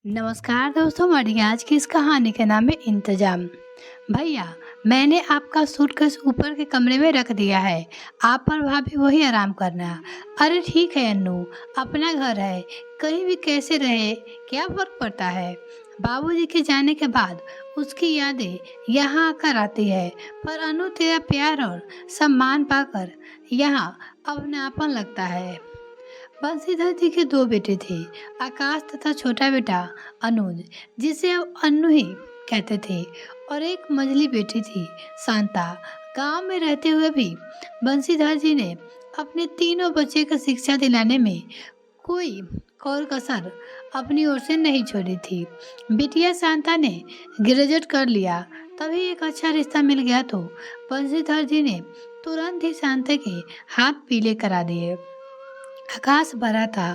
नमस्कार दोस्तों, हमारी आज की इस कहानी का नाम है इंतजाम। भैया, मैंने आपका सूटकेस ऊपर के कमरे में रख दिया है। आप और भाभी वही आराम करना। अरे ठीक है अन्नू, अपना घर है, कहीं भी कैसे रहे क्या फर्क पड़ता है। बाबूजी के जाने के बाद उसकी यादें यहाँ आकर आती है, पर अनु तेरा प्यार और सम्मान पाकर यहाँ अपनापन लगता है। बंसीधर जी के दो बेटे थे, आकाश तथा छोटा बेटा अनुज, जिसे अब अन्नू ही कहते थे, और एक मंझली बेटी थी शांता। गांव में रहते हुए भी बंसीधर जी ने अपने तीनों बच्चे को शिक्षा दिलाने में कोई कौर कसर अपनी ओर से नहीं छोड़ी थी। बिटिया शांता ने ग्रेजुएट कर लिया, तभी एक अच्छा रिश्ता मिल गया तो बंसीधर जी ने तुरंत ही शांता के हाथ पीले करा दिए। आकाश भरा था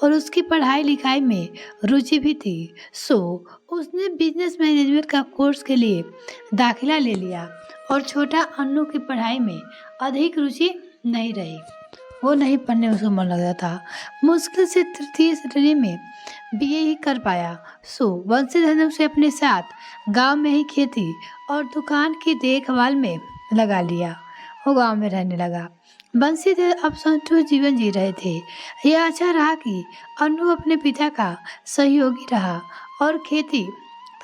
और उसकी पढ़ाई लिखाई में रुचि भी थी, सो उसने बिजनेस मैनेजमेंट का कोर्स के लिए दाखिला ले लिया। और छोटा अन्नू की पढ़ाई में अधिक रुचि नहीं रही, वो नहीं पढ़ने में उसका मन लगता था। मुश्किल से तृतीय श्रेणी में बीए ही कर पाया, सो बंसीधर ने उसे अपने साथ गांव में ही खेती और दुकान की देखभाल में लगा लिया। वो गांव में रहने लगा। बंसीधर अब संतुष्ट जीवन जी रहे थे। यह अच्छा रहा कि अन्नू अपने पिता का सहयोगी रहा और खेती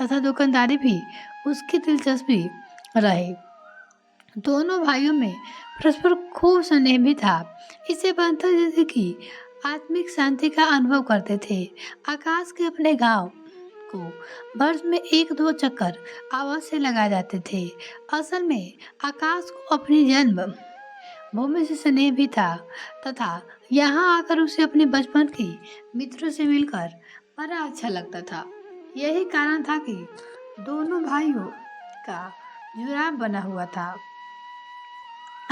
तथा दुकानदारी भी उसकी दिलचस्पी रही। दोनों भाइयों में परस्पर खूब स्नेह भी था। इससे बनता जैसे कि आत्मिक शांति का अनुभव करते थे। आकाश के अपने गांव को वर्ष में एक दो चक्कर अवश्य लगा जाते थे। असल में आकाश को अपनी जन्म भूमि से स्नेह भी था, तथा यहाँ आकर उसे अपने बचपन के मित्रों से मिलकर बड़ा अच्छा लगता था। यही कारण था कि दोनों भाइयों का जुड़ाव बना हुआ था।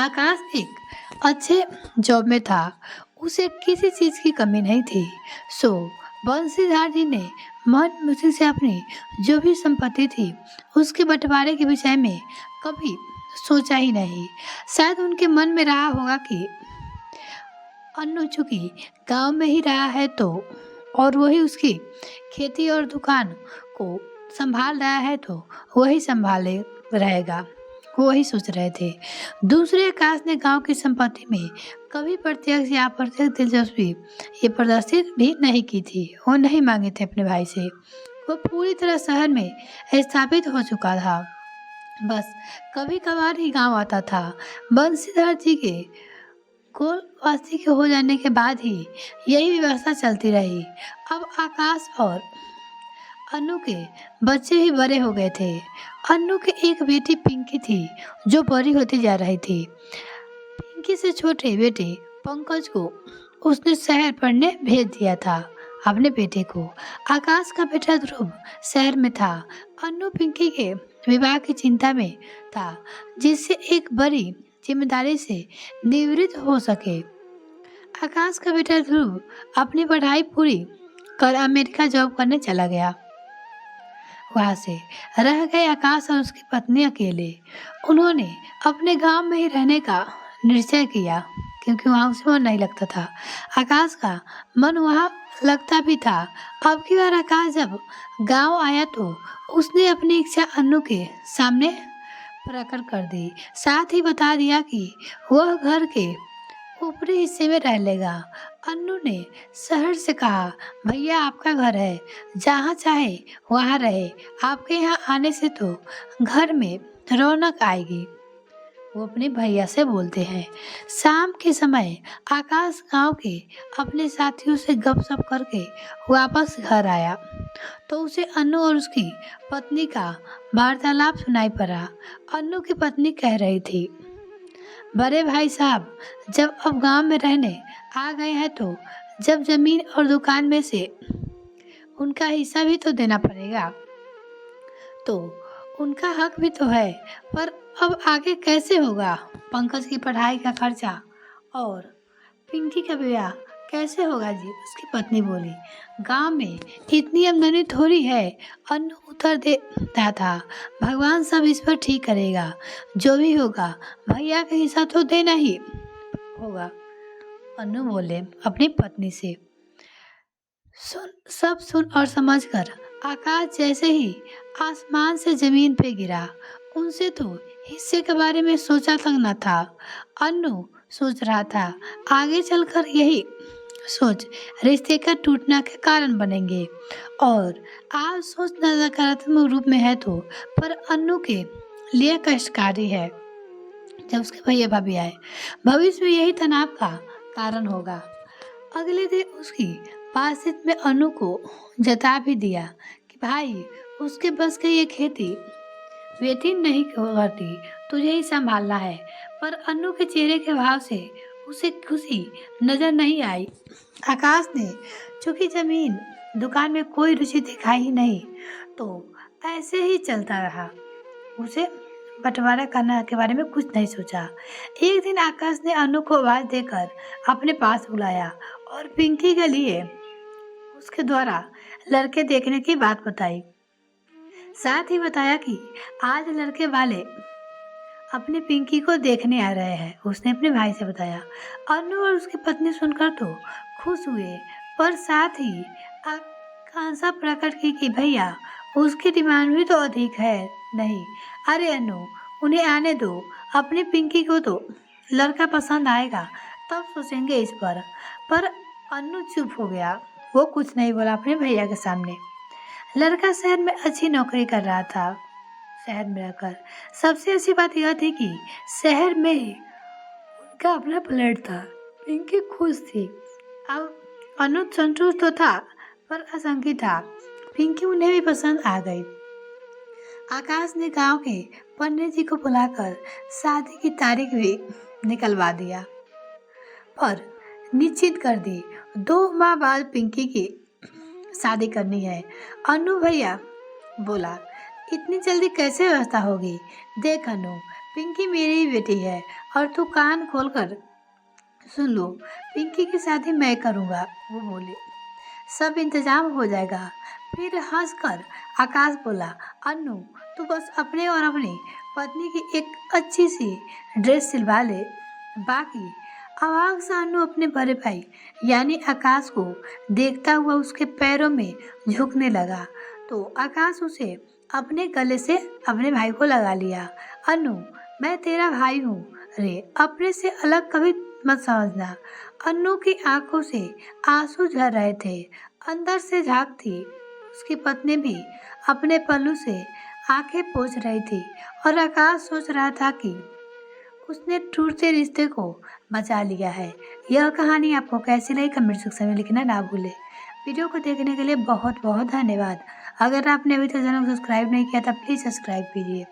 आकाश एक अच्छे जॉब में था, उसे किसी चीज की कमी नहीं थी, सो बंसीधर जी ने मन मुझी से अपनी जो भी संपत्ति थी उसके बंटवारे के विषय में कभी सोचा ही नहीं। शायद उनके मन में रहा होगा कि अन्नू चूंकि गांव में ही रहा है तो, और वही उसकी खेती और दुकान को संभाल रहा है तो वही संभाले रहेगा, वही सोच रहे थे। दूसरे आकाश ने गांव की संपत्ति में कभी प्रत्यक्ष या अप्रत्यक्ष दिलचस्पी ये प्रदर्शित भी नहीं की थी। वो नहीं मांगे थे अपने भाई से। वो पूरी तरह शहर में स्थापित हो चुका था, बस कभी कभार ही गांव आता था। बंसीधर जी के गोलवासी के हो जाने के बाद ही यही व्यवस्था चलती रही। अब आकाश और अन्नू के बच्चे भी बड़े हो गए थे। अन्नू की एक बेटी पिंकी थी जो बड़ी होती जा रही थी। पिंकी से छोटे बेटे पंकज को उसने शहर पढ़ने भेज दिया था, अपने बेटे को। आकाश का बेटा ध्रुव शहर में था। अन्नू पिंकी के विवाह की चिंता में था, जिससे एक बड़ी जिम्मेदारी से निवृत्त हो सके। आकाश का बेटा ध्रुव अपनी पढ़ाई पूरी कर अमेरिका जॉब करने चला गया। वहां से रह गए आकाश और उसकी पत्नी अकेले। उन्होंने अपने गांव में ही रहने का निश्चय किया, क्योंकि वहां उसे मन नहीं लगता था। आकाश का मन वहां लगता भी था। अब की बार आकाश जब गांव आया तो उसने अपनी इच्छा अन्नू के सामने प्रकट कर दी, साथ ही बता दिया कि वह घर के ऊपरी हिस्से में रह लेगा। अन्नू ने शहर से कहा, भैया आपका घर है, जहाँ चाहे वहाँ रहे, आपके यहाँ आने से तो घर में रौनक आएगी। वो अपने भैया से बोलते हैं। शाम के समय आकाश गांव के अपने साथियों से गपशप करके वापस घर आया तो उसे अन्नू और उसकी पत्नी का वार्तालाप सुनाई पड़ा। अन्नू की पत्नी कह रही थी, बड़े भाई साहब जब अब गांव में रहने आ गए हैं तो जब जमीन और दुकान में से उनका हिस्सा भी तो देना पड़ेगा, तो उनका हक भी तो है, पर अब आगे कैसे होगा। पंकज की पढ़ाई का खर्चा और पिंकी का ब्याह कैसे होगा जी, उसकी पत्नी बोली। गांव में इतनी आमदनी थोड़ी है। अन्नू उत्तर देता था, भगवान सब इस पर ठीक करेगा, जो भी होगा भैया का हिस्सा तो देना ही होगा। अन्नू बोले अपनी पत्नी से। सब सुन और समझकर आकाश जैसे ही आसमान से जमीन पे गिरा। उनसे तो हिस्से के बारे में सोचा तक न था। अन्नू सोच रहा था आगे चलकर यही सोच रिश्ते का टूटना के कारण बनेंगे। और आज सोच नकारात्मक रूप में है तो पर अन्नू के लिए कष्टकारी है। जब उसके भैया भाभी आए, भविष्य में यही तनाव का कारण होगा। अगले दिन उसकी बातचीत में अनु को जता भी दिया कि भाई उसके बस की ये खेती बेटी नहीं करती, तुझे ही संभालना है। पर अनु के चेहरे के भाव से उसे खुशी नजर नहीं आई। आकाश ने चूंकि जमीन दुकान में कोई रुचि दिखाई ही नहीं, तो ऐसे ही चलता रहा। उसे बंटवारा करने के बारे में कुछ नहीं सोचा। एक दिन आकाश ने अनु को आवाज देकर अपने पास बुलाया और पिंकी के लिए उसके द्वारा लड़के देखने की बात बताई। साथ ही बताया कि आज लड़के वाले अपने पिंकी को देखने आ रहे हैं। उसने अपने भाई से बताया। अनु और उसकी पत्नी सुनकर तो खुश हुए, पर साथ ही आकांक्षा प्रकट की कि भैया उसकी डिमांड भी तो अधिक है। नहीं, अरे अनु उन्हें आने दो, अपनी पिंकी को तो लड़का पसंद आएगा तब सोचेंगे इस पर अनु चुप हो गया। वो कुछ नहीं बोला अपने भैया के सामने। लड़का शहर में अच्छी नौकरी कर रहा था। शहर में रहकर सबसे अच्छी बात यह थी कि शहर में ही उनका अपना फ्लैट था। पिंकी खुश थी। अब अनु संतुष्ट तो था पर असंगि था। पिंकी उन्हें भी पसंद आ गई। आकाश ने गांव के पंडित जी को बुलाकर शादी की तारीख भी निकलवा दिया पर निश्चित कर दी। 2 माह बाद पिंकी की शादी करनी है। अनु भैया बोला, इतनी जल्दी कैसे व्यवस्था होगी? देख अनु, पिंकी मेरी ही बेटी है और तू कान खोलकर सुन लो, पिंकी की शादी मैं करूँगा। वो बोले, सब इंतजाम हो जाएगा। फिर हंसकर आकाश बोला, अनु तू बस अपने और अपनी पत्नी की एक अच्छी सी ड्रेस सिलवा ले, बाकी। अवाक से अनु अपने बड़े भाई यानी आकाश को देखता हुआ उसके पैरों में झुकने लगा, तो आकाश उसे अपने गले से अपने भाई को लगा लिया। अनु मैं तेरा भाई हूँ रे, अपने से अलग कभी मत समझना। अनु की आंखों से आंसू झर रहे थे। अंदर से झांक थी। उसकी पत्नी भी अपने पल्लू से आंखें पोंछ रही थी और आकाश सोच रहा था कि उसने टूटते रिश्ते को बचा लिया है। यह कहानी आपको कैसी लगी कमेंट सेक्शन में लिखना ना भूले। वीडियो को देखने के लिए बहुत बहुत धन्यवाद। अगर आपने अभी तक चैनल को सब्सक्राइब नहीं किया तो प्लीज़ सब्सक्राइब कीजिए।